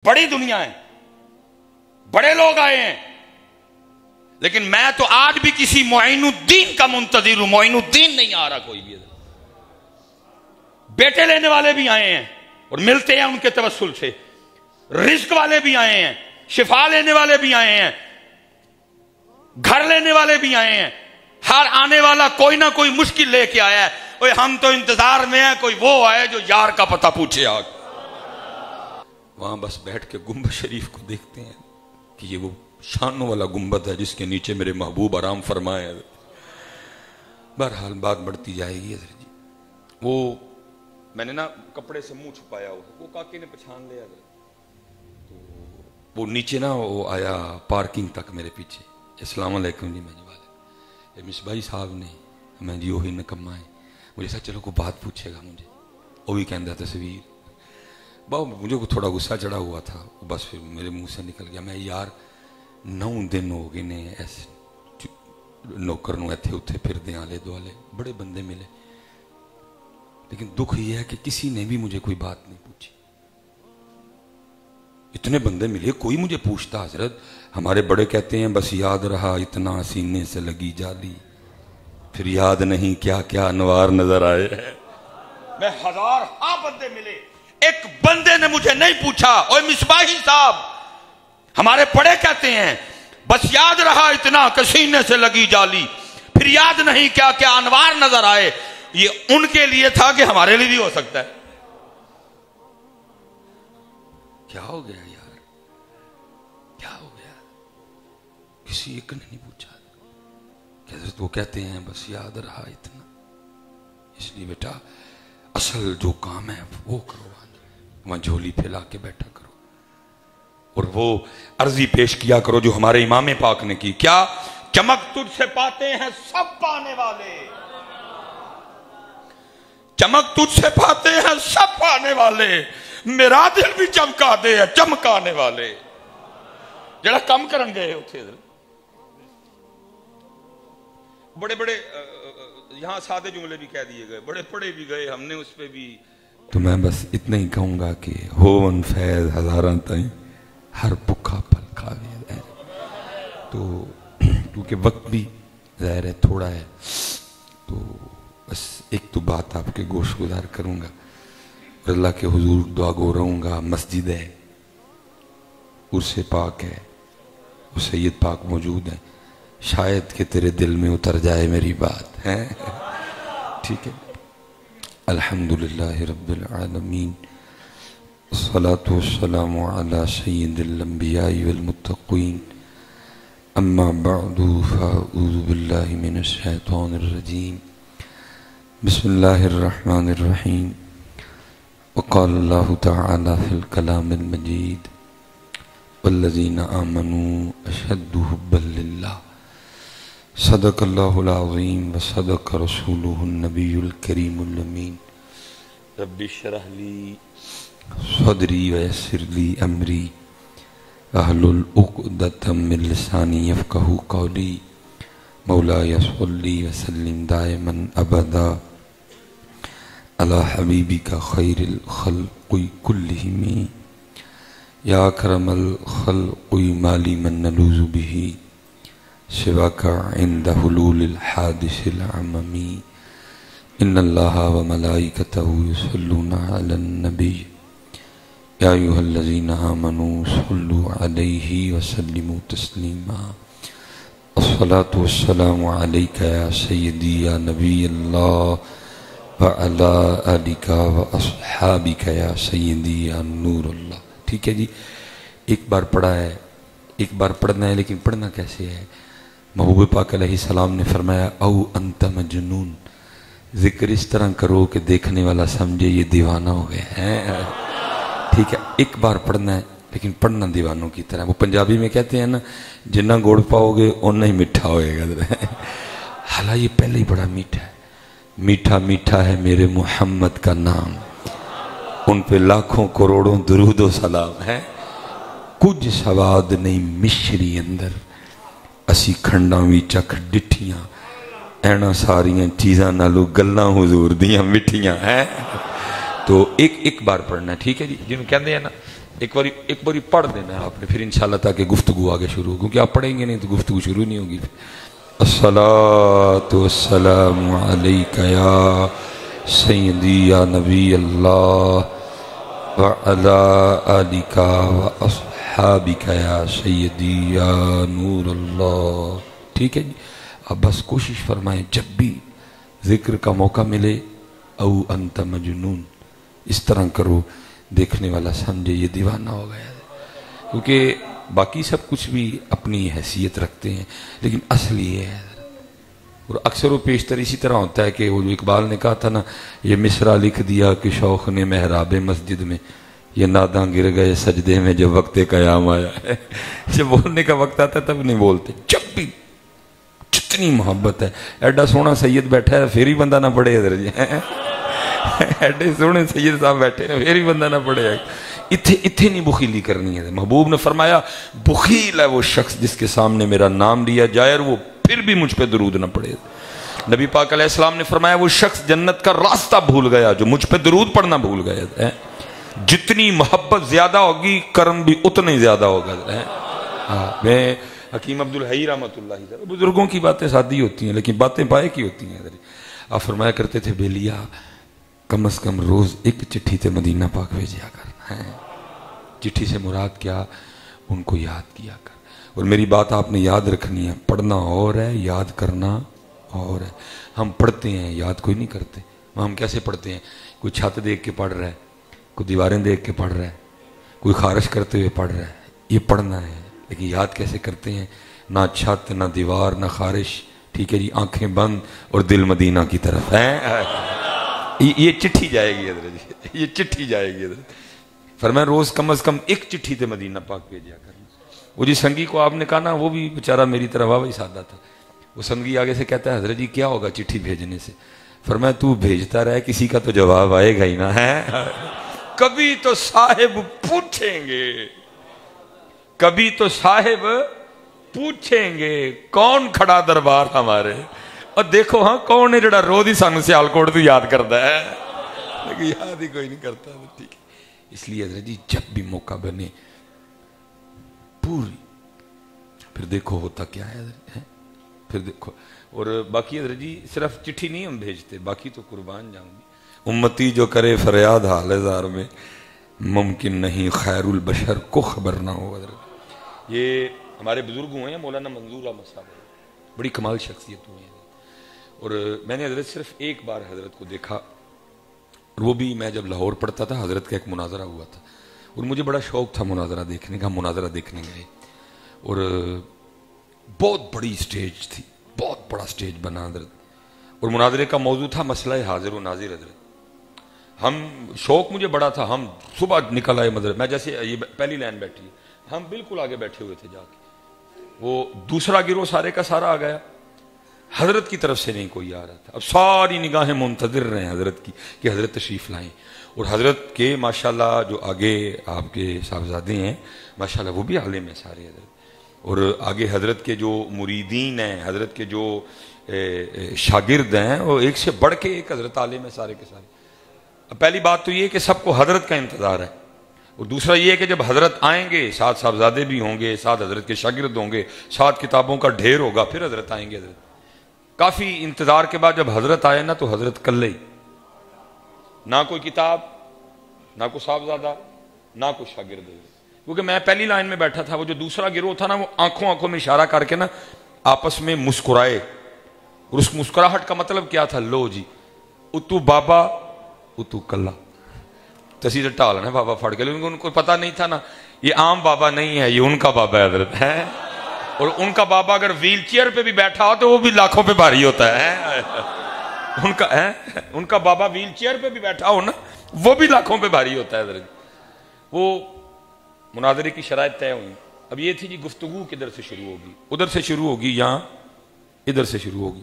بڑی دنیا ہے، بڑے لوگ آئے ہیں، لیکن میں تو آج بھی کسی معین الدین کا منتظر ہوں۔ معین الدین نہیں آ رہا کوئی بھی۔ بیٹے لینے والے بھی آئے ہیں اور ملتے ہیں ان کے توسل سے، رزق والے بھی آئے ہیں، شفا لینے والے بھی آئے ہیں، گھر لینے والے بھی آئے ہیں۔ ہر آنے والا کوئی نہ کوئی مشکل لے کے آیا ہے۔ اوے ہم تو انتظار میں ہیں کوئی وہ آئے جو یار کا پتہ پوچھے۔ آگ وہاں بس بیٹھ کے گنبد شریف کو دیکھتے ہیں کہ یہ وہ شانوں والا گنبد ہے جس کے نیچے میرے محبوب آرام فرمائے۔ بہرحال بات بڑھتی جائے گی۔ حضرت جی وہ میں نے نا کپڑے سے منہ چھپایا ہوا، وہ کاکے نے پہچان لیا، تو وہ نیچے نا وہ آیا پارکنگ تک میرے پیچھے۔ السلام علیکم جی۔ میں جی والے مصباحی صاحب نے، میں جی وہی نکما ہے۔ مجھے سا چلو کوئی بات پوچھے گا مجھے، وہ بھی کہندہ تصویر مجھے کو تھوڑا غصہ چڑھا ہوا تھا، بس پھر میرے منہ سے نکل گیا۔ میں یار 9 دن ہو گئے نے ایسے نوکر نو ایتھے اتھے پھر دے آلے دوالے، بڑے بندے ملے، لیکن دکھ یہ ہے کہ کسی نے بھی مجھے کوئی بات نہیں پوچھی۔ اتنے بندے ملے کوئی مجھے پوچھتا۔ حضرت ہمارے بڑے کہتے ہیں بس یاد رہا اتنا سینے سے لگی جالی، پھر یاد نہیں کیا کیا انوار نظر آئے ہیں۔ میں ہزار بندے ملے، ایک بندے نے مجھے نہیں پوچھا اوے مصباحی صاحب ہمارے بڑے کہتے ہیں بس یاد رہا اتنا کہ سینے سے لگی جالی، پھر یاد نہیں کیا کیا انوار نظر آئے۔ یہ ان کے لیے تھا کہ ہمارے لیے بھی ہو سکتا ہے۔ کیا ہو گیا یار، کیا ہو گیا؟ کسی ایک نے نہیں پوچھا کہ حضرت وہ کہتے ہیں بس یاد رہا اتنا، اس لیے بیٹا اصل جو کام ہے وہ کرو، وہاں جھولی پھیلا کے بیٹھا کرو اور وہ عرضی پیش کیا کرو جو ہمارے امام پاک نے کی۔ کیا چمک تجھ سے پاتے ہیں سب پانے والے، چمک تجھ سے پاتے ہیں سب پانے والے، میرا دل بھی چمکا دے ہے چمکانے والے۔ جڑا کم کرن گئے اتھے بڑے بڑے یہاں سادے جملے بھی کہہ دیے گئے، بڑے پڑے بھی گئے، ہم نے اس پہ بھی۔ تو میں بس اتنا ہی کہوں گا کہ ہون فیض ہزاراں تائیں ہر بکھا پل کھاوے ہے۔ تو کیونکہ وقت بھی ظاہر ہے تھوڑا ہے، تو بس ایک تو بات آپ کے گوش گزار کروں گا اور اللہ کے حضور دعا گو رہوں گا۔ مسجد ہے، عرس پاک ہے، وہ سید پاک موجود ہیں، شاید کہ تیرے دل میں اتر جائے میری بات ہے، ٹھیک ہے؟ الحمدللہ رب العالمین، الصلاة والسلام علی سید الانبیاء والمتقین، اما بعد فاعوذ باللہ من الشیطان الرجیم، بسم اللہ الرحمن الرحیم۔ وقال اللہ تعالی فی الکلام المجید والذین آمنوا اشد حبا للہ، صدق اللہ العظیم وصدق رسولہ النبی الکریم الامین۔ رب اشرح لی صدری ویسر لی امری واحلل عقدۃ من لسانی یفقہوا قولی۔ مولایا صلی وسلم دائما ابدا علی حبیبک خیر الخلق کلہم، یا اکرم الخلق ما لی من نلوذ بہ سواک عند حلول الحادث العممی۔ ان اللہ وملائکتہ یصلون علی النبی یا ایھا الذین آمنوا صلوا علیہ وسلموا تسلیما۔ الصلاة والسلام علیک یا سیدی یا نبی اللہ وعلی آلک واصحابک یا سیدی یا نور اللہ۔ ٹھیک ہے جی، ایک بار پڑھا ہے، ایک بار پڑھنا ہے، لیکن پڑھنا کیسے ہے؟ محبوب پاک علیہ السلام نے فرمایا او انت مجنون، ذکر اس طرح کرو کہ دیکھنے والا سمجھے یہ دیوانہ ہو گیا ہے۔ ٹھیک ہے، ایک بار پڑھنا ہے لیکن پڑھنا دیوانوں کی طرح۔ وہ پنجابی میں کہتے ہیں نا جنہ گوڑ پاؤ گے اتنا ہی میٹھا ہوئے گا۔ حالانکہ یہ پہلے ہی بڑا میٹھا ہے۔ میٹھا میٹھا ہے میرے محمد کا نام، ان پہ لاکھوں کروڑوں درود و سلام ہے۔ کچھ سواد نہیں مشری اندر، اسی کھنڈاں وی چکھ ڈٹھیاں، اینا ساریاں چیزاں نالو گلاں حضور دیاں مٹھیاں ہیں۔ تو ایک بار پڑھنا ہے، ٹھیک ہے جی؟ جنہوں کہندے ہیں نا ایک باری پڑھ دینا ہے آپ نے، پھر انشاءاللہ تاکہ گفتگو آگے شروع ہو، کیونکہ آپ پڑھیں گے نہیں تو گفتگو شروع نہیں ہوگی. الصلاۃ والسلام علیک یا سیدی یا نبی اللہ وعلی آلک واصحابک یا سیدی یا نور اللہ. ٹھیک ہے جی. اب بس کوشش فرمائیں جب بھی ذکر کا موقع ملے او انت مجنون اس طرح کرو، دیکھنے والا سمجھے یہ دیوانہ ہو گیا. کیونکہ باقی سب کچھ بھی اپنی حیثیت رکھتے ہیں لیکن اصل یہ ہے. اور اکثر و پیشتر اسی طرح ہوتا ہے کہ وہ جو اقبال نے کہا تھا نا، یہ مصرع لکھ دیا کہ شوق نے محراب مسجد میں، یہ ناداں گر گئے سجدے میں جب وقت قیام آیا ہے. جب بولنے کا وقت آتا ہے تب نہیں بولتے. جب بھی جتنی محبت ہے، ایڈا سونا سید بیٹھا ہے پھر ہی بندہ نہ پڑے ادھر جی. ایڈے سونے سید صاحب بیٹھے ہیں پھر ہی بندہ نہ پڑے. اتھے نہیں بخیلی کرنی ہے. محبوب نے فرمایا بخیل ہے وہ شخص جس کے سامنے میرا نام لیا جائے اور وہ پھر بھی مجھ پہ درود نہ پڑے. نبی پاک علیہ السلام نے فرمایا وہ شخص جنت کا راستہ بھول گیا جو مجھ پہ درود پڑھنا بھول گیا. جتنی محبت زیادہ ہوگی کرم بھی اتنا ہی زیادہ ہوگا. میں حکیم عبدالحی رحمۃ اللہ علیہ، بزرگوں کی باتیں سادی ہوتی ہیں لیکن باتیں پائے کی ہوتی ہیں. آپ فرمایا کرتے تھے بیلیا کم از کم روز ایک چٹھی تے مدینہ پاک بھیجیا کر. چٹھی سے مراد کیا؟ ان کو یاد کیا کر. اور میری بات آپ نے یاد رکھنی ہے، پڑھنا اور ہے یاد کرنا اور ہے. ہم پڑھتے ہیں یاد کوئی نہیں کرتے. ہم کیسے پڑھتے ہیں؟ کوئی چھت دیکھ کے پڑھ رہا ہے، کوئی دیواریں دیکھ کے پڑھ رہا ہے، کوئی خارش کرتے ہوئے پڑھ رہا ہے. یہ پڑھنا ہے لیکن یاد کیسے کرتے ہیں؟ نہ چھت نہ دیوار نہ خارش. ٹھیک ہے جی. آنکھیں بند اور دل مدینہ کی طرف ہے. یہ چٹھی جائے گی ادھر جی، یہ چٹھی جائے گی ادھر. فرمایا روز کم از کم ایک چٹھی تے مدینہ پاک بھیجیا کرنا. وہ جی سنگی کو آپ نے کہا نا، وہ بھی بیچارہ میری طرح واہ سادہ تھا. وہ سنگی آگے سے کہتا ہے حضرت جی کیا ہوگا چٹھی بھیجنے سے؟ فرمایا تو بھیجتا رہے، کسی کا تو جواب آئے گا ہی نا. ہے کبھی تو صاحب پوچھیں گے، کبھی تو صاحب پوچھیں گے کون کھڑا دربار ہمارے. اور دیکھو ہاں کون ہے جڑا روز ہی سانو سیالکوٹ تو یاد کرتا ہے لیکن یاد ہی کوئی نہیں کرتا. ٹھیک ہے. اس لیے حضرت جی جب بھی موقع بنے پوری، پھر دیکھو ہوتا کیا ہے حضرت. پھر دیکھو. اور باقی حضرت جی صرف چٹھی نہیں ہم بھیجتے، باقی تو قربان جاؤں گی. امتی جو کرے فریاد حال زار میں، ممکن نہیں خیر البشر کو خبر نہ ہو. حضرت یہ ہمارے بزرگ ہوئے ہیں، مولانا منظور احمد صاحب، بڑی کمال شخصیت ہوئی ہیں. اور میں نے حضرت صرف ایک بار حضرت کو دیکھا، اور وہ بھی میں جب لاہور پڑھتا تھا. حضرت کا ایک مناظرہ ہوا تھا اور مجھے بڑا شوق تھا مناظرہ دیکھنے کا. مناظرہ دیکھنے گئے اور بہت بڑی سٹیج تھی، بہت بڑا سٹیج بنا حضرت. اور مناظرے کا موضوع تھا مسئلہ حاضر و ناظر. حضرت ہم شوق مجھے بڑا تھا، ہم صبح نکل آئے مدرسے. میں جیسے یہ پہلی لائن بیٹھی ہے، ہم بالکل آگے بیٹھے ہوئے تھے. جا کے وہ دوسرا گروہ سارے کا سارا آ گیا، حضرت کی طرف سے نہیں کوئی آ رہا تھا. اب ساری نگاہیں منتظر رہے ہیں حضرت کی کہ حضرت تشریف لائیں. اور حضرت کے ماشاءاللہ جو آگے آپ کے صاحبزادے ہیں ماشاءاللہ وہ بھی عالم ہیں سارے حضرت. اور آگے حضرت کے جو مریدین ہیں، حضرت کے جو شاگرد ہیں، وہ ایک سے بڑھ کے ایک حضرت عالم ہے سارے کے سارے. اب پہلی بات تو یہ کہ سب کو حضرت کا انتظار ہے، اور دوسرا یہ کہ جب حضرت آئیں گے ساتھ صاحبزادے بھی ہوں گے، ساتھ حضرت کے شاگرد ہوں گے، ساتھ کتابوں کا ڈھیر ہوگا، پھر حضرت آئیں گے. حضرت کافی انتظار کے بعد جب حضرت آئے نا تو حضرت کلے ہی، نہ کوئی کتاب، نہ کوئی صاحبزادہ، نہ کوئی شاگرد. کیونکہ میں پہلی لائن میں بیٹھا تھا، وہ جو دوسرا گروہ تھا نا وہ آنکھوں میں اشارہ کر کے نا آپس میں مسکرائے. اور اس مسکراہٹ کا مطلب کیا تھا؟ لو جی اتو بابا اتو کلا تسی ٹال ہے بابا پھڑ کے. ان کو پتہ نہیں تھا نا یہ عام بابا نہیں ہے، یہ ان کا بابا ہے حضرت ہے. اور ان کا بابا اگر ویل چیئر پہ بھی بیٹھا ہو تو وہ بھی لاکھوں پہ بھاری ہوتا ہے. ان کا بابا ویل چیئر پہ بھی بیٹھا ہو نا وہ بھی لاکھوں پہ بھاری ہوتا ہے حضرت. وہ مناظرے کی شرائط طے ہوئی. اب یہ تھی جی گفتگو کدھر سے شروع ہوگی؟ ادھر سے شروع ہوگی یا ادھر سے شروع ہوگی؟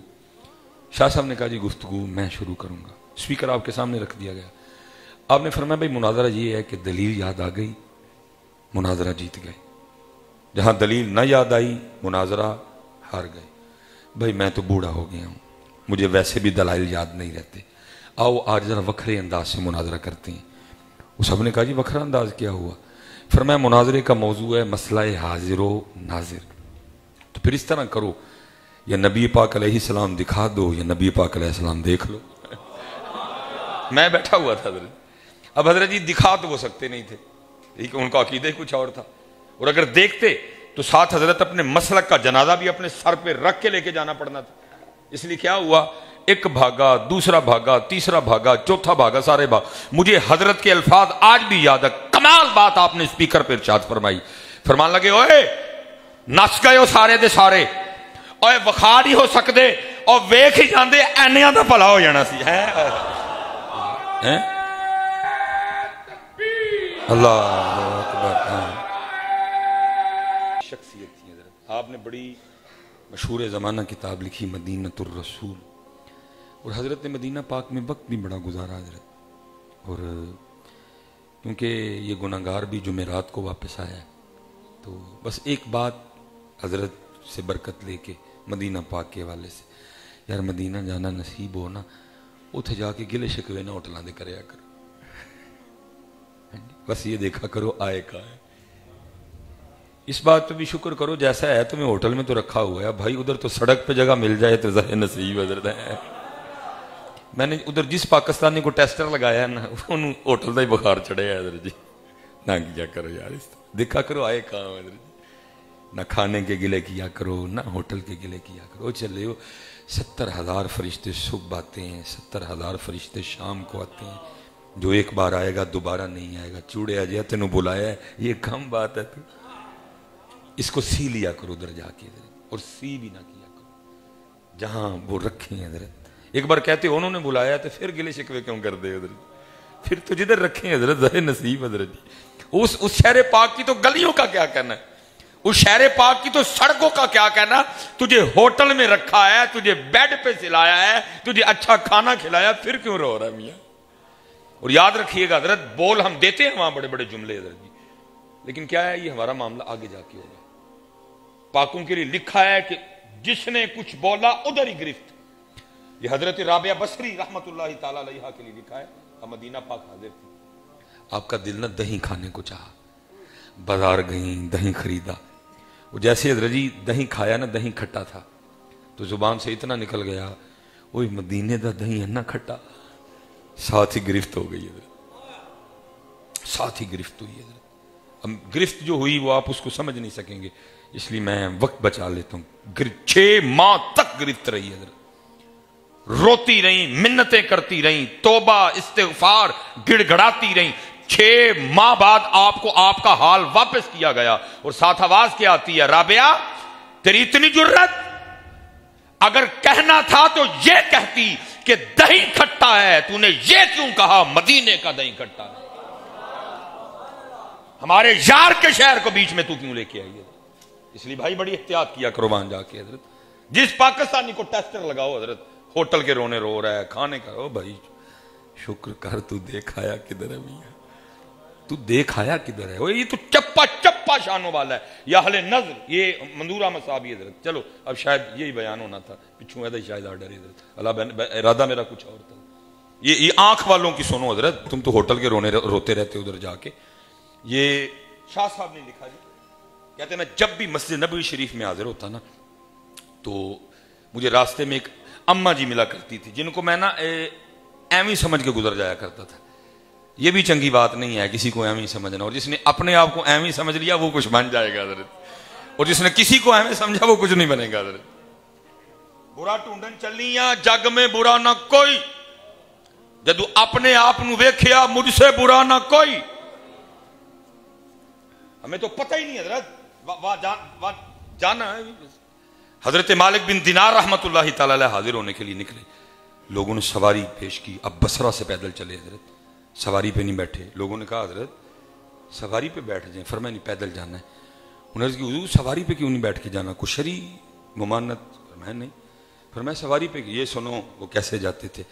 شاہ صاحب نے کہا جی گفتگو میں شروع کروں گا. اسپیکر آپ کے سامنے رکھ دیا گیا. آپ نے فرمایا بھائی مناظرہ یہ ہے کہ دلیل یاد آ گئی مناظرہ جیت گئے، جہاں دلیل نہ یاد آئی مناظرہ ہار گئے. بھائی میں تو بوڑھا ہو گیا ہوں، مجھے ویسے بھی دلائل یاد نہیں رہتے، آؤ آج ذرا وکھرے انداز سے مناظرہ کرتے ہیں. وہ سب نے کہا جی وکھرا انداز کیا ہوا؟ فرمایا مناظرے کا موضوع ہے مسئلہ حاضر و ناظر، تو پھر اس طرح کرو، یا نبی پاک علیہ السلام دکھا دو یا نبی پاک علیہ السلام دیکھ لو۔ میں بیٹھا ہوا تھا حضرت، اب حضرت جی دکھا تو وہ سکتے نہیں تھے، لیکن ان کا عقیدہ کچھ اور تھا، اور اگر دیکھتے تو ساتھ حضرت اپنے مسلک کا جنازہ بھی اپنے سر پہ رکھ کے لے کے جانا پڑنا تھا۔ اس لیے کیا ہوا، ایک بھاگا، دوسرا بھاگا، تیسرا بھاگا، چوتھا بھاگا، سارے بھاگ۔ مجھے حضرت کے الفاظ آج بھی یاد ہے، کمال بات آپ نے اسپیکر پہ ارشاد فرمائی، فرمان لگے اوئے نس گئے ہو سارے دے سارے، اوئے وخا نہیں ہو سکتے، اور ویکھ ہی جاندے اینیاں دا بھلا ہو جانا سی ہے۔ اللہ اکبر۔ شخصیت تھی حضرت، آپ نے بڑی مشہور زمانہ کتاب لکھی مدینۃ الرسول، اور حضرت نے مدینہ پاک میں وقت بھی بڑا گزارا حضرت، اور کیونکہ یہ گناہگار بھی جمعرات کو واپس آیا ہے، تو بس ایک بات حضرت سے برکت لے کے مدینہ پاک کے حوالے سے، یار مدینہ جانا نصیب ہو نا، اتھے جا کے گلے شکوے نہ ہوٹلاں دے کریا کرو، بس یہ دیکھا کرو آئے کا ہے۔ اس بات پہ بھی شکر کرو جیسا ہے تمہیں ہوٹل میں تو رکھا ہوا ہے بھائی، ادھر تو سڑک پہ جگہ مل جائے تو ظاہر نصیب حضرت ہے۔ میں نے ادھر جس پاکستانی کو ٹیسٹر لگایا ہے نا، انہوں ہوٹل دا ہی بخار چڑھے ہے حضرت جی، نہ کیا کرو یار، اس دیکھا کرو آئے کہاں حضرت جی، نہ کھانے کے گلے کیا کرو نہ ہوٹل کے گلے کیا کرو۔ چلے ہو 70,000 فرشتے صبح آتے ہیں، 70,000 فرشتے شام کو آتے ہیں، جو ایک بار آئے گا دوبارہ نہیں آئے گا، چوڑے آجیا تینوں بلایا ہے، یہ کم بات ہے، تو اس کو سی لیا کرو ادھر جا کے حضرت، اور سی بھی نہ کیا کرو جہاں وہ رکھیں حضرت۔ ایک بار کہتے انہوں نے بلایا تو پھر گلے شکوے کیوں کر دے حضرت، پھر تو جدھر رکھیں حضرت ظاہر نصیب حضرت جی۔ اس شہر پاک کی تو گلیوں کا کیا کہنا ہے، اس شہر پاک کی تو سڑکوں کا کیا کہنا، تجھے ہوٹل میں رکھا ہے، تجھے بیڈ پہ سلایا ہے، تجھے اچھا کھانا کھلایا، پھر کیوں رو رہا ہے میاں۔ اور یاد رکھیے گا حضرت، بول ہم دیتے ہیں وہاں بڑے بڑے جملے حضرت جی، لیکن کیا ہے یہ ہمارا معاملہ آگے جا کے ہوگا۔ پاکوں کے لیے لکھا ہے کہ جس نے کچھ بولا ادھر ہی گرفت، یہ حضرت رابعہ بصری رحمت اللہ تعالی علیہ کے لیے لکھا ہے، اب مدینہ پاک حاضر تھی، آپ کا دل نہ دہی کھانے کو چاہا، بازار گئیں دہی خریدا، وہ جیسے حضرت جی دہی کھایا نا، دہی کھٹا تھا تو زبان سے اتنا نکل گیا، وہی مدینے دا دہی ہے نا کھٹا، ساتھ ہی گرفت ہو گئی حضرت، ساتھ ہی گرفت ہوئی حضرت۔ اب گرفت جو ہوئی وہ آپ اس کو سمجھ نہیں سکیں گے، اس لیے میں وقت بچا لیتا ہوں۔ 6 ماہ تک گرفت رہی حضرت، روتی رہیں، منتیں کرتی رہیں، توبہ استغفار گڑ گڑاتی رہیں۔ 6 ماہ بعد آپ کو آپ کا حال واپس کیا گیا، اور ساتھ آواز کیا آتی ہے، رابعہ تیری اتنی جرت، اگر کہنا تھا تو یہ کہتی کہ دہی کھٹا ہے، تو نے یہ کیوں کہا مدینے کا دہی کھٹا ہے، ہمارے یار کے شہر کو بیچ میں تو کیوں لے کے آئی ہے۔ اس لیے بھائی بڑی احتیاط کیا کرو وہاں جا کے حضرت، جس پاکستانی کو ٹیسٹر لگاؤ حضرت، ہوٹل کے رونے رو رہا ہے، کھانے کا او بھائی شکر کر، تو دیکھ آیا کدھر ہے میاں، تو دیکھ آیا کدھر ہے، یہ تو چپا چپا شانوں والا ہے، یا اہل نظر، یہ منظور احمد صاحب حضرت۔ چلو اب شاید یہی بیان ہونا تھا، پچھوں ہے شاید آرڈر حضرت، اللہ ارادہ میرا کچھ اور تھا۔ یہ آنکھ والوں کی سنو حضرت، تم تو ہوٹل کے روتے رہتے ادھر جا کے۔ یہ شاہ صاحب نے لکھا جی، کہتے ہیں میں جب بھی مسجد نبوی شریف میں حاضر ہوتا نا، تو مجھے راستے میں ایک اماں جی ملا کرتی تھی، جن کو میں نا ایویں سمجھ کے گزر جایا کرتا تھا۔ یہ بھی چنگی بات نہیں ہے کسی کو ایویں سمجھنا، اور جس نے اپنے آپ کو ایویں سمجھ لیا وہ کچھ بن جائے گا حضرت، اور جس نے کسی کو ایویں سمجھا وہ کچھ نہیں بنے گا حضرت۔ برا ٹونڈن چلیاں جگ میں برا نہ کوئی، جدو اپنے آپ نو ویکھیا مجھ سے برا نہ کوئی۔ ہمیں تو پتہ ہی نہیں حضرت، جانا ہے۔ حضرت مالک بن دینار رحمت اللہ تعالی علیہ حاضر ہونے کے لیے نکلے، لوگوں نے سواری پیش کی، اب بصرہ سے پیدل چلے حضرت، سواری پہ نہیں بیٹھے۔ لوگوں نے کہا حضرت سواری پہ بیٹھ جائیں، فرمایا نہیں پیدل جانا ہے۔ انہوں نے کہا حضور سواری پہ کیوں نہیں بیٹھ کے جانا، کچھ شرعی ممانت؟ فرمایا نہیں، فرمایا سواری پہ یہ سنو وہ کیسے جاتے تھے۔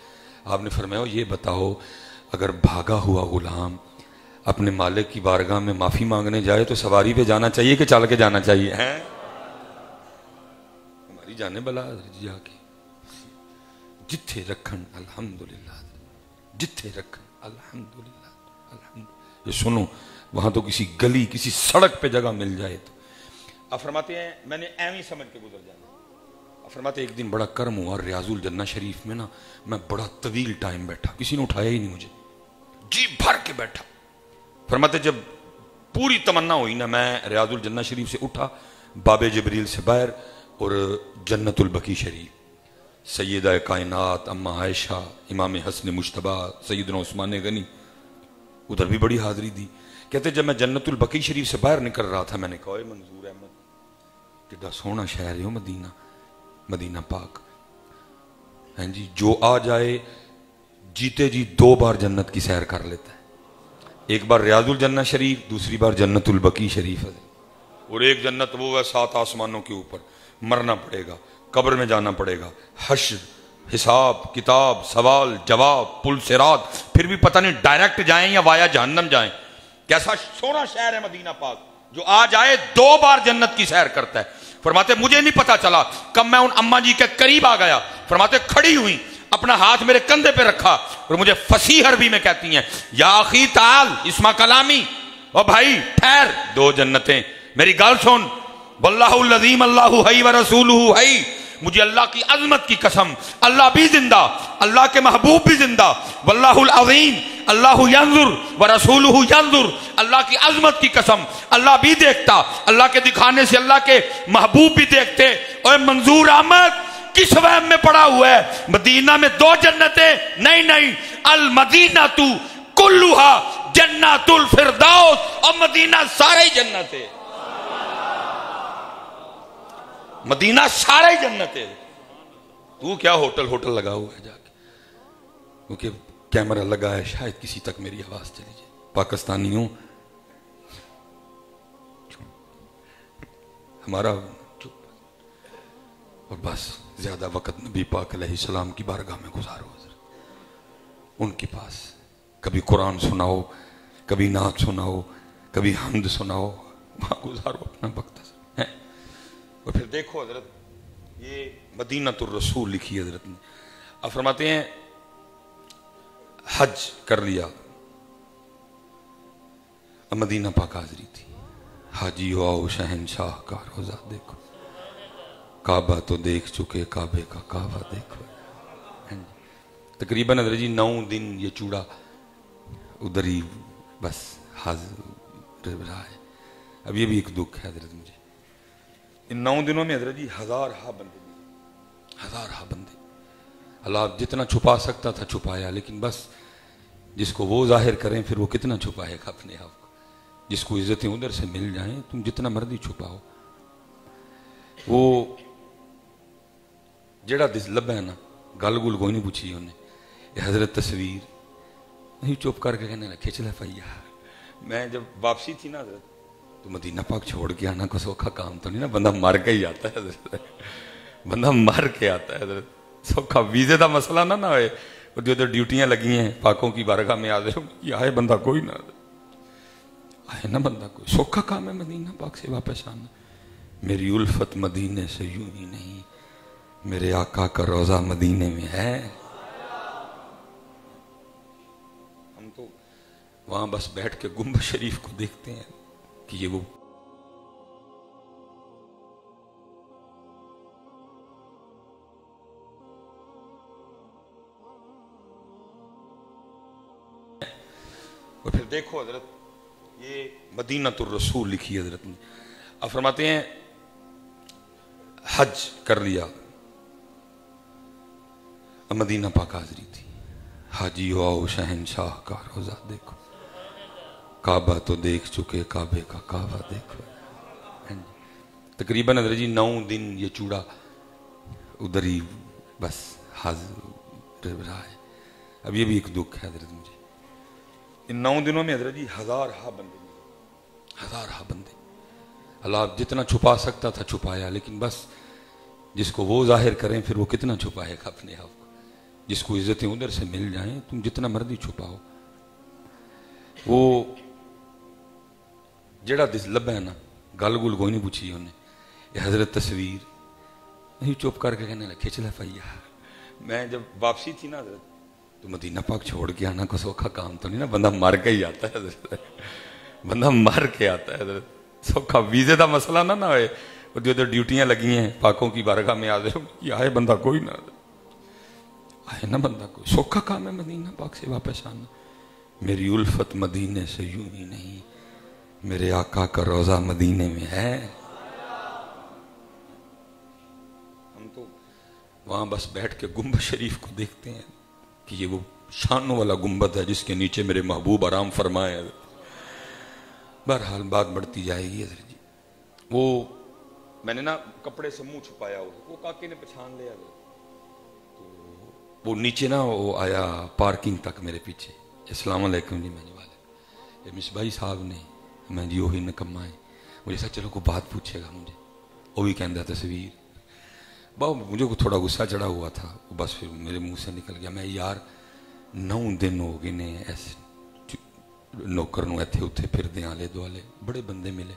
آپ نے فرمایا یہ بتاؤ اگر بھاگا ہوا غلام اپنے مالک کی بارگاہ میں معافی مانگنے جائے تو سواری پہ جانا چاہیے کہ چل کے جانا چاہیے؟ ہیں ہماری جانے بلا جا کے جتھے رکھن الحمدللہ، جتھے رکھن الحمدللہ، الحمدللہ۔ یہ سنو وہاں تو کسی گلی کسی سڑک پہ جگہ مل جائے تو اب فرماتے ہیں میں نے ایویں سمجھ کے گزر جانا. اب فرماتے ایک دن بڑا کرم ہوا ریاض الجنہ شریف میں نا میں بڑا طویل ٹائم بیٹھا, کسی نے اٹھایا ہی نہیں مجھے, جی بھر کے بیٹھا. فرماتے جب پوری تمنا ہوئی نا میں ریاض الجنہ شریف سے اٹھا, باب جبریل سے باہر اور جنت البقیع شریف, سیدہ کائنات اما عائشہ, امام حسن مجتبیٰ, سیدنا عثمان غنی, ادھر بھی بڑی حاضری دی. کہتے جب میں جنت البقیع شریف سے باہر نکل رہا تھا میں نے کہا اے منظور احمد کتنا سونا شہر ہے مدینہ, مدینہ پاک, ہاں جی جو آ جائے جیتے جی 2 بار جنت کی سیر کر لیتا ہے, ایک بار ریاض الجنہ شریف, دوسری بار جنت البقیع شریف ہے. اور ایک جنت وہ ہے 7 آسمانوں کے اوپر, مرنا پڑے گا, قبر میں جانا پڑے گا, حشر, حساب کتاب, سوال جواب, پل صراط, پھر بھی پتہ نہیں ڈائریکٹ جائیں یا وایا جہنم جائیں. کیسا سونا شہر ہے مدینہ پاک, جو آ جائے 2 بار جنت کی سیر کرتا ہے. فرماتے مجھے نہیں پتا چلا کب میں ان اماں جی کے قریب آ گیا. فرماتے کھڑی ہوئی, اپنا ہاتھ میرے کندھے پہ رکھا اور مجھے فصیح عربی میں کہتی ہیں یا اخی تعال اسمع کلامی, او بھائی ٹھہر, 2 جنتیں, میری گل سن, واللہ العظیم اللہ حی ورسولہ حی, مجھے اللہ کی عظمت کی قسم اللہ بھی زندہ, اللہ کے محبوب بھی زندہ, واللہ العظیم اللہ ینظر ورسولہ ینظر, اللہ کی عظمت کی قسم اللہ بھی دیکھتا, اللہ کے دکھانے سے اللہ کے محبوب بھی دیکھتے. اوے منظور احمد کس وہم میں پڑا ہوا ہے, مدینہ میں 2 جنتیں نہیں, المدینہ تو کلھا جنت الفردوس, اور مدینہ سارے جنت ہے, مدینہ سارے جنت ہے. تو کیا ہوٹل لگا ہوا ہے جا کے, کیونکہ کیمرہ لگا ہے شاید کسی تک میری آواز چلی جائے. پاکستانیوں ہمارا چپ, اور بس زیادہ وقت نبی پاک علیہ السلام کی بارگاہ میں گزارو, ان کے پاس کبھی قرآن سناؤ, کبھی نعت سناؤ, کبھی حمد سناؤ, وہاں گزارو اپنا وقت. اور پھر دیکھو حضرت یہ مدینۃ الرسول لکھی حضرت نے. اب فرماتے ہیں حج کر لیا, اب مدینہ پاک حاضری تھی, حاجی ہو آؤ شہنشاہ کا روزہ دیکھو, کعبہ تو دیکھ چکے کعبے کا کعبہ دیکھو. تقریباً حضرت جی 9 دن یہ چوڑا ادھر ہی بس حاضر رہا ہے. اب یہ بھی ایک دکھ ہے حضرت مجھے, ان 9 دنوں میں حضرت جی 1000 بندے, 1000 بندے, اللہ جتنا چھپا سکتا تھا چھپایا, لیکن بس جس کو وہ ظاہر کریں پھر وہ کتنا چھپائے گا اپنے آپ کو. جس کو عزتیں ادھر سے مل جائیں تم جتنا مرضی چھپاؤ. وہ جڑا دس لبا ہے نا گل گل کوئی نہیں پوچھی انہیں, یہ حضرت تصویر نہیں چپ کر کے کہنے لگا کھچ لے پیا. میں جب واپسی تھی نا حضرت تو مدینہ پاک چھوڑ کے آنا کوئی سوکھا کام تو نہیں نا, بندہ مر کے ہی آتا ہے حضرت, بندہ مر کے آتا ہے حضرت. سوکھا ویزے دا مسئلہ نہ ہوئے, جو ڈیوٹیاں لگی ہیں پاکوں کی بارگاہ میں حاضر ہوں, آئے بندہ کوئی نہ آئے نا, بندہ کوئی سوکھا کام ہے مدینہ پاک سے واپس آنا. میری الفت مدینے سے یوں ہی نہیں, میرے آقا کا روزہ مدینے میں ہے. ہم تو وہاں بس بیٹھ کے گنبد شریف کو دیکھتے ہیں کہ یہ وہ اور پھر دیکھو حضرت یہ مدینۃ الرسول لکھی حضرت نے. اب فرماتے ہیں حج کر لیا, اب مدینہ پاک حاضری تھی, حاجی ہو آؤ شہنشاہ کا روزہ دیکھو, کعبہ تو دیکھ چکے کعبے کا کعبہ دیکھو. تقریباً حضرت جی 9 دن یہ چوڑا ادھر ہی بس حاضر رہا ہے. اب یہ بھی ایک دکھ ہے حضرت مجھے, ان 9 دنوں میں حضرت جی 1000 بندے, 1000 بندے, اللہ جتنا چھپا سکتا تھا چھپایا, لیکن بس جس کو وہ ظاہر کریں پھر وہ کتنا چھپائے گا اپنے آپ کو. جس کو عزتیں ادھر سے مل جائیں تم جتنا مرضی چھپاؤ. وہ جڑا دس لبا ہے نا گل گل کوئی نہیں پوچھی انہیں, یہ حضرت تصویر نہیں چپ کر کے کہنے لگا کھچ لے پیا. میں جب واپسی تھی نا حضرت تو مدینہ پاک چھوڑ کے آنا کوئی سوکھا کام تو نہیں نا, بندہ مر کے ہی آتا ہے حضرت, بندہ مر کے آتا ہے حضرت. سوکھا ویزے دا مسئلہ نہ ہوئے, جو ڈیوٹیاں لگی ہیں پاکوں کی بارگاہ میں حاضر آئے بندہ کوئی نہ آئے نا, بندہ کوئی. سوکھا کام ہے مدینہ پاک سے واپس آنا. میری الفت مدینے سے یوں ہی نہیں, میرے آقا کا روزہ مدینے میں ہے. ہم تو وہاں بس بیٹھ کے گنبد شریف کو دیکھتے ہیں کہ یہ وہ شانوں والا گنبد ہے جس کے نیچے میرے محبوب آرام فرمائے. بہرحال بات بڑھتی جائے گی حضرت جی. وہ میں نے نا کپڑے سے منہ چھپایا ہوا, وہ کاکے نے پہچان لیا. تو وہ نیچے نا وہ آیا پارکنگ تک میرے پیچھے. السلام علیکم جی. میں والے مصباحی صاحب نے, میں جی وہی نکما ہے. مجھے سا چلو کوئی بات پوچھے گا مجھے. وہ بھی کہہ رہا تصویر. مجھے تھوڑا غصہ چڑھا ہوا تھا, بس پھر میرے منہ سے نکل گیا. میں یار 9 دن ہو گئے نے ایسے نوکر نو ایتھے اتھے پھر دے آلے دوالے, بڑے بندے ملے,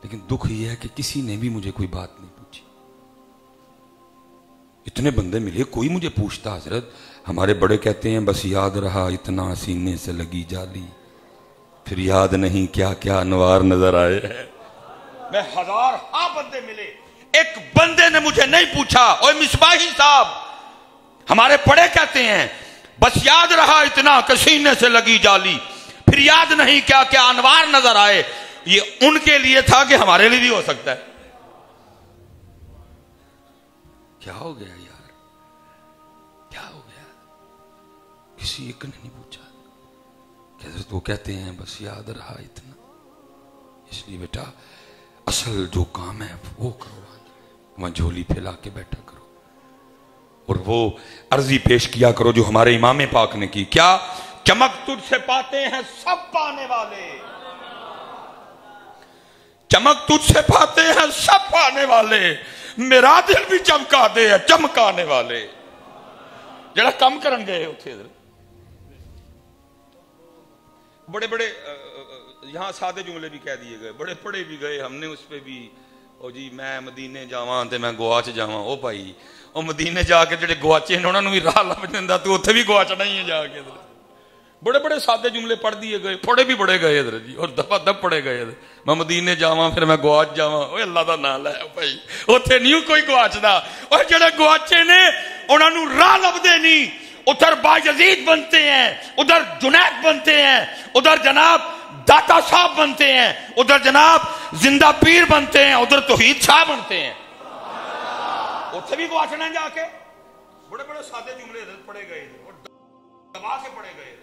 لیکن دکھ یہ ہے کہ کسی نے بھی مجھے کوئی بات نہیں پوچھی. اتنے بندے ملے, کوئی مجھے پوچھتا. حضرت ہمارے بڑے کہتے ہیں بس یاد رہا اتنا سینے سے لگی جالی, پھر یاد نہیں کیا کیا انوار نظر آئے. میں 1000 بندے ملے, ایک بندے نے مجھے نہیں پوچھا اوے مصباحی صاحب ہمارے بڑے کہتے ہیں بس یاد رہا اتنا کہ سینے سے لگی جالی, پھر یاد نہیں کیا کیا انوار نظر آئے. یہ ان کے لیے تھا کہ ہمارے لیے بھی ہو سکتا ہے. کیا ہو گیا یار, کیا ہو گیا؟ کسی ایک نے نہیں پوچھا. حضرت وہ کہتے ہیں بس یاد رہا اتنا, اس لیے بیٹا اصل جو کام ہے وہ کرو, وہاں جھولی پھیلا کے بیٹھا کرو اور وہ عرضی پیش کیا کرو جو ہمارے امام پاک نے کی. کیا چمک تجھ سے پاتے ہیں سب پانے والے, چمک تجھ سے پاتے ہیں سب پانے والے, میرا دل بھی چمکا دے چمکانے والے. جڑا کم کرن گئے اتھے بڑے بڑے یہاں سادے جملے بھی کہہ دیے گئے, بڑے پڑے بھی گئے. ہم نے اس پہ بھی او جی میں مدینے جاواں تے میں گواچ جاواں. او بھائی او مدینے جا کے جڑے گواچے ہیں انہاں نوں بھی راہ لب جاندا, تو اوتھے بھی گواچنا ہی ہے جا کے. بڑے بڑے سادے جملے پڑھ دیے گئے, پڑھے بھی بڑے گئے حضرت جی, اور دفعہ دب پڑھے گئے. میں مدینے جاواں پھر میں گواچ جاواں. اوے اللہ دا نام لے بھائی, اوتھے نہیں کوئی گواچدا. اور جڑے گواچے نے انہاں نوں راہ لبدے نہیں. ادھر باجزید بنتے ہیں, ادھر جنید بنتے ہیں, ادھر جناب داتا صاحب بنتے ہیں, ادھر جناب زندہ پیر بنتے ہیں, ادھر توحید شاہ بنتے ہیں. اتنے بھی گواچنا جا کے بڑے بڑے سادے جملے پڑے گئے اور دبا کے پڑے گئے.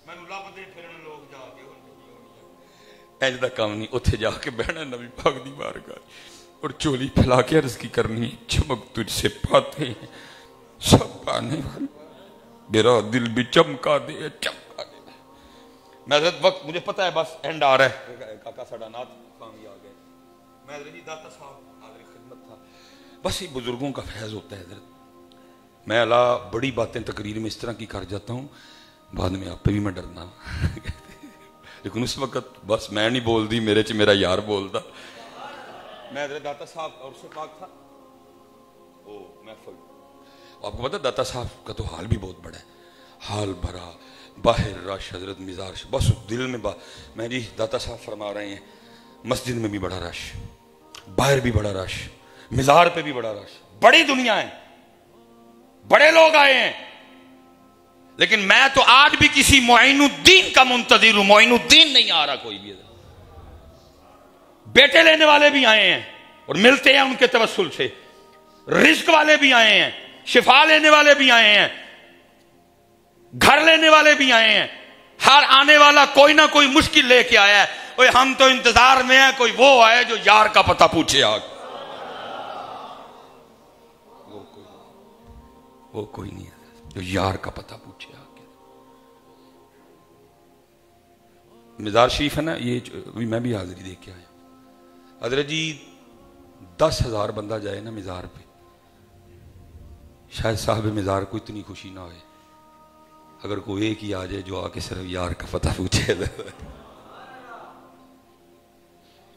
میں لب دے پھرن لوگ جا کے اج دا کام نہیں, اتنے جا کے بہنا نبی پاک دی بارگاہ اور چولی پھیلا کے عرض کی کرنی چمک تجھ سے پاتے ہیں سب پانے والے, میرا دل بھی چمکا دے چمکا دے. میں حضرت وقت مجھے پتا ہے بس اینڈ آ رہا ہے, کاکا ساڈا نات کامی آ گئے. میں حضرت جی داتا صاحب حاضر خدمت تھا. بس یہ بزرگوں کا فیض ہوتا ہے حضرت. میں اللہ بڑی باتیں تقریر میں اس طرح کی کر جاتا ہوں, بعد میں آپ پہ بھی میں ڈرنا لیکن اس وقت بس میں نہیں بول دی, میرے چ میرا یار بولتا. میں حضرت داتا صاحب اور سے پاک تھا وہ محفل. آپ کو پتا داتا صاحب کا تو حال بھی بہت بڑا ہے, حال بھرا, باہر رش حضرت مزار, بس دل میں میں جی داتا صاحب فرما رہے ہیں مسجد میں بھی بڑا رش, باہر بھی بڑا رش, مزار پہ بھی بڑا رش, بڑی دنیا ہے, بڑے لوگ آئے ہیں. لیکن میں تو آج بھی کسی معین الدین کا منتظر ہوں. معین الدین نہیں آ رہا کوئی بھی. بیٹے لینے والے بھی آئے ہیں اور ملتے ہیں ان کے توسل سے, رزق والے بھی آئے ہیں, شفا لینے والے بھی آئے ہیں, گھر لینے والے بھی آئے ہیں. ہر آنے والا کوئی نہ کوئی مشکل لے کے آیا ہے. اوے ہم تو انتظار میں ہیں کوئی وہ آئے جو یار کا پتہ پوچھے. آگ وہ کوئی نہیں ہے جو یار کا پتہ پوچھے. آگ مزار شریف ہے نا, یہ میں بھی حاضری دے کے آیا. حضرت جی 10,000 بندہ جائے نا مزار پہ, شاید صاحب مزار کو اتنی خوشی نہ ہوئے اگر کوئی ایک ہی آ جائے جو آ کے صرف یار کا پتہ پوچھے.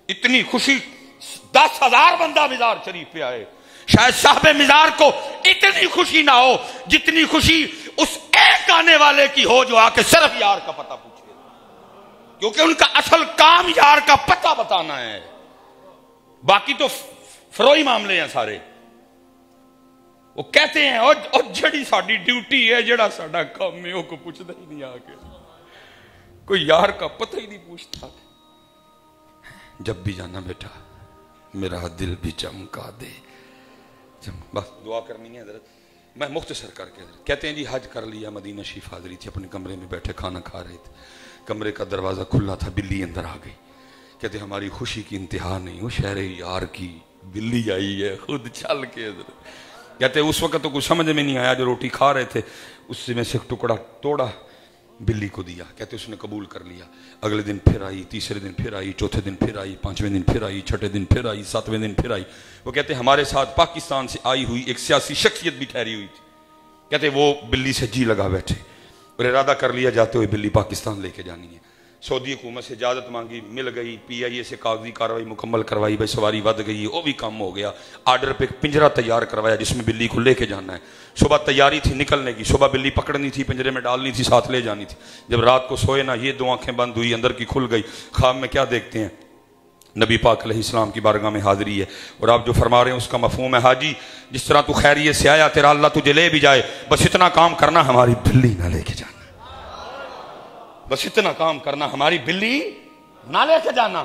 اتنی خوشی 10,000 بندہ مزار شریف پہ آئے, شاید صاحب مزار کو اتنی خوشی نہ ہو جتنی خوشی اس ایک آنے والے کی ہو جو آ کے صرف یار کا پتہ پوچھے. کیونکہ ان کا اصل کام یار کا پتہ بتانا ہے، باقی تو فروئی معاملے ہیں سارے۔ وہ کہتے ہیں اور جڑی ساڈی ڈیوٹی ہے، جڑا ساڈا کام ہے، وہ کو پوچھتا ہی نہیں، آ کے کوئی یار کا پتہ ہی نہیں پوچھتا۔ جب بھی جانا بیٹا میرا دل بھی چمکا دے، بس دعا کرنی ہے حضرت۔ میں مختصر کر کے حضرت کہتے ہیں جی حج کر لیا، مدینہ شریف حاضری تھی، اپنے کمرے میں بیٹھے کھانا کھا رہے تھے، کمرے کا دروازہ کھلا تھا، بلی اندر آ گئی۔ کہتے ہماری خوشی کی انتہا نہیں، وہ شہر یار کی بلی آئی ہے خود چل کے حضرت۔ کہتے اس وقت تو کچھ سمجھ میں نہیں آیا، جو روٹی کھا رہے تھے اس سے میں سے ایک ٹکڑا توڑا، بلی کو دیا، کہتے اس نے قبول کر لیا۔ اگلے دن پھر آئی، تیسرے دن پھر آئی، چوتھے دن پھر آئی، پانچویں دن پھر آئی، چھٹے دن پھر آئی، ساتویں دن پھر آئی۔ وہ کہتے ہمارے ساتھ پاکستان سے آئی ہوئی ایک سیاسی شخصیت بھی ٹھہری ہوئی تھی، کہتے وہ بلی سے جی لگا بیٹھے اور ارادہ کر لیا جاتے ہوئے بلی پاکستان لے کے جانی ہے۔ سعودی حکومت سے اجازت مانگی، مل گئی، پی آئی اے سے کاغذی کارروائی مکمل کروائی، بھائی سواری ود گئی، وہ بھی کام ہو گیا۔ آرڈر پہ پنجرہ تیار کروایا جس میں بلی کو لے کے جانا ہے۔ صبح تیاری تھی نکلنے کی، صبح بلی پکڑنی تھی، پنجرے میں ڈالنی تھی، ساتھ لے جانی تھی۔ جب رات کو سوئے نا، یہ دو آنکھیں بند ہوئی، اندر کی کھل گئی۔ خواب میں کیا دیکھتے ہیں؟ نبی پاک علیہ السلام کی بارگاہ میں حاضری ہے، اور آپ جو فرما رہے ہیں اس کا مفہوم ہے، حاجی جس طرح تو خیریت سے آیا تیرا اللہ تجھے لے بھی جائے، بس اتنا کام کرنا ہماری بلی نہ لے کے جانا، بس اتنا کام کرنا ہماری بلی نہ لے کے جانا۔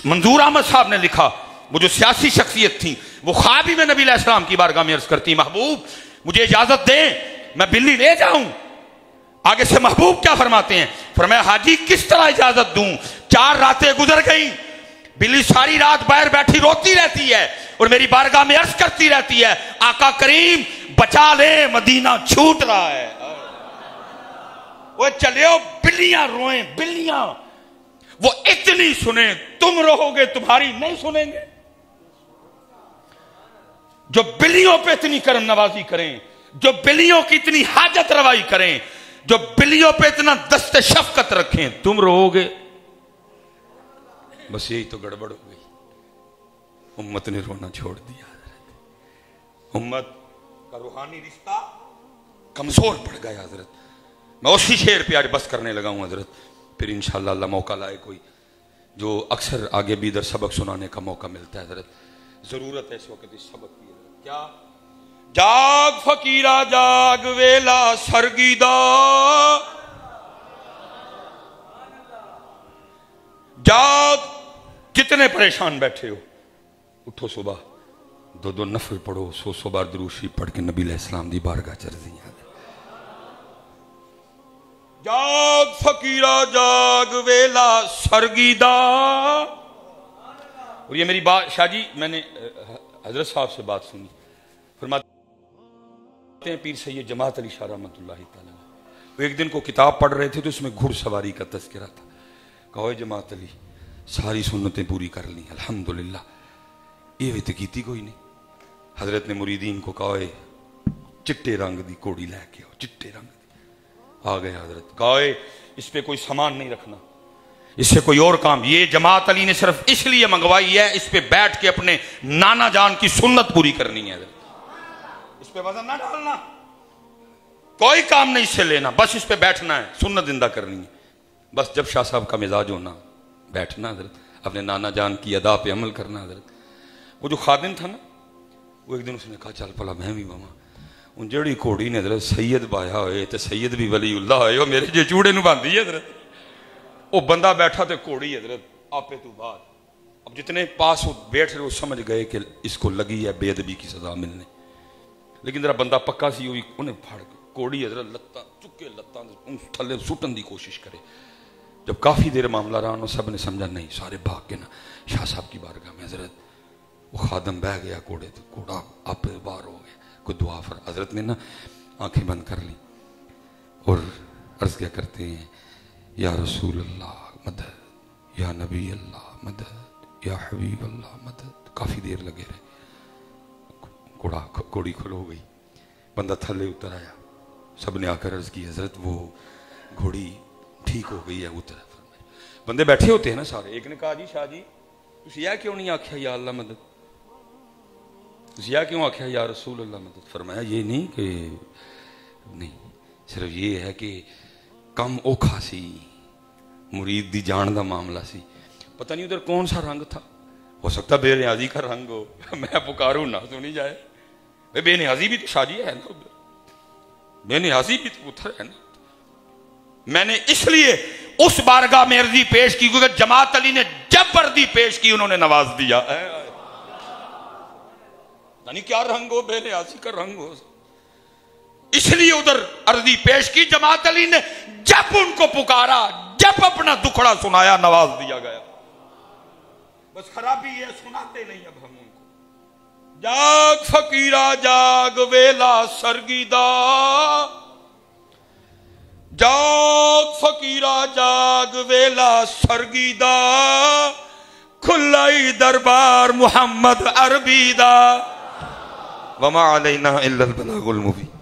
منظور احمد صاحب نے لکھا، وہ جو سیاسی شخصیت تھی، وہ خواب ہی میں نبی علیہ السلام کی بارگاہ میں عرض کرتی، محبوب مجھے اجازت دیں میں بلی لے جاؤں۔ آگے سے محبوب کیا فرماتے ہیں؟ فرمایا حاجی کس طرح اجازت دوں، 4 راتیں گزر گئیں، بلی ساری رات باہر بیٹھی روتی رہتی ہے اور میری بارگاہ میں عرض کرتی رہتی ہے، آقا کریم بچا لے مدینہ چھوٹ رہا ہے۔ وہ چلے ہو بلیاں روئیں، بلیاں وہ اتنی سنیں، تم رہو گے تمہاری نہیں سنیں گے۔ جو بلیوں پہ اتنی کرم نوازی کریں، جو بلیوں کی اتنی حاجت روائی کریں، جو بلیوں پہ اتنا دست شفقت رکھیں، تم رہو گے۔ بس یہی تو گڑبڑ ہو گئی، امت نے رونا چھوڑ دیا، امت کا روحانی رشتہ کمزور پڑ گیا حضرت۔ میں اسی شعر پہ آج بس کرنے لگا ہوں حضرت، پھر انشاءاللہ اللہ موقع لائے کوئی، جو اکثر آگے بھی ادھر سبق سنانے کا موقع ملتا ہے حضرت، ضرورت ہے اس وقت اس سبق کی حضرت۔ کیا جاگ فقیرہ جاگ ویلا سرگیدہ، جاگ جتنے پریشان بیٹھے ہو اٹھو، صبح 2 نفل پڑھو، 100 بار درود شریف پڑھ کے نبی علیہ السلام دی بارگاہ چرزی ہے۔ جاگ فقیرہ جاگ ویلا سرگیدہ۔ اور یہ میری بات شاہ جی میں نے حضرت صاحب سے بات سنی، فرماتے ہیں پیر سید جماعت علی شاہ رحمۃ اللہ تعالی، وہ ایک دن کو کتاب پڑھ رہے تھے تو اس میں گھڑ سواری کا تذکرہ تھا۔ کہو جماعت علی ساری سنتیں پوری کر لی الحمدللہ، یہ ہوئی تو کیتی کوئی نہیں۔ حضرت نے مریدین کو کہا چٹے رنگ دی کوڑی لے کے آؤ، چٹے رنگ دی آ گئے حضرت، کہا اس پہ کوئی سامان نہیں رکھنا، اس سے کوئی اور کام، یہ جماعت علی نے صرف اس لیے منگوائی ہے، اس پہ بیٹھ کے اپنے نانا جان کی سنت پوری کرنی ہے حضرت، اس پہ وزن نہ ڈالنا، کوئی کام نہیں اس سے لینا، بس اس پہ بیٹھنا ہے، سنت زندہ کرنی ہے۔ بس جب شاہ صاحب کا مزاج ہونا، بیٹھنا حضرت، اپنے نانا جان کی ادا پہ عمل کرنا حضرت۔ وہ جو خادم تھا نا، وہ ایک دن اس نے کہا چل پلا میں بھی ماما، ان جڑی کوڑی نے حضرت سید بایا ہوئے تے سید بھی ولی اللہ ہوئے، وہ میرے جے چوڑے نو باندھی ہے حضرت۔ وہ بندہ بیٹھا تے کوڑی حضرت آپے تو بعد، اب جتنے پاس وہ بیٹھ رہے وہ سمجھ گئے کہ اس کو لگی ہے بے ادبی کی سزا ملنے، لیکن ذرا بندہ پکا سی ہوئی، انہیں پھاڑ کوڑی حضرت لتاں چکے لتاں تھلے سٹن دی کوشش کرے۔ جب کافی دیر معاملہ رہا انہوں سب نے سمجھا نہیں، سارے بھاگ کے نا شاہ صاحب کی بارگاہ میں حضرت، وہ خادم بہ گیا کوڑے تو کوڑا آپ بار ہو گیا، کوئی دعا حضرت نے نا آنکھیں بند کر لی اور عرض کیا کرتے ہیں، یا رسول اللہ مدد، یا نبی اللہ مدد، یا حبیب اللہ مدد۔ کافی دیر لگے رہے، کوڑی کھل ہو گئی، بندہ تھلے اتر آیا، سب نے آ کر عرض کی حضرت وہ گھوڑی ٹھیک ہو گئی ہے، اتر۔ بندے بیٹھے ہوتے ہیں نا سارے، ایک نے کہا جی شاہ جی تسی یہ کیوں نہیں آکھیا یا اللہ مدد، تسی یہ کیوں آکھیا یا رسول اللہ مدد؟ فرمایا یہ نہیں کہ نہیں، صرف یہ ہے کہ کم اوکھا سی، مرید دی جان دا معاملہ سی، پتہ نہیں ادھر کون سا رنگ تھا، ہو سکتا بے نیازی کا رنگ ہو، میں پکاروں نہ سنی جائے، بے نیازی بھی تو شادی ہے نا ادھر، بے نیازی بھی تو ادھر ہے نا۔ میں نے اس لیے اس بارگاہ میں عرضی پیش کی کیونکہ جماعت علی نے جب عرضی پیش کی انہوں نے نواز دیا، یعنی کیا رنگ ہو، بے نیازی کا رنگ ہو، اس لیے ادھر عرضی پیش کی، جماعت علی نے جب ان کو پکارا، جب اپنا دکھڑا سنایا، نواز دیا گیا۔ بس خرابی یہ سناتے نہیں اب ہم ان کو۔ جاگ فقیرہ جاگ ویلا سرگیدہ، جاگ فقیرہ جاگ ویلا سرگیدہ، کھلائی دربار محمد عربی دا، وما علینا الا البلاغ المبین۔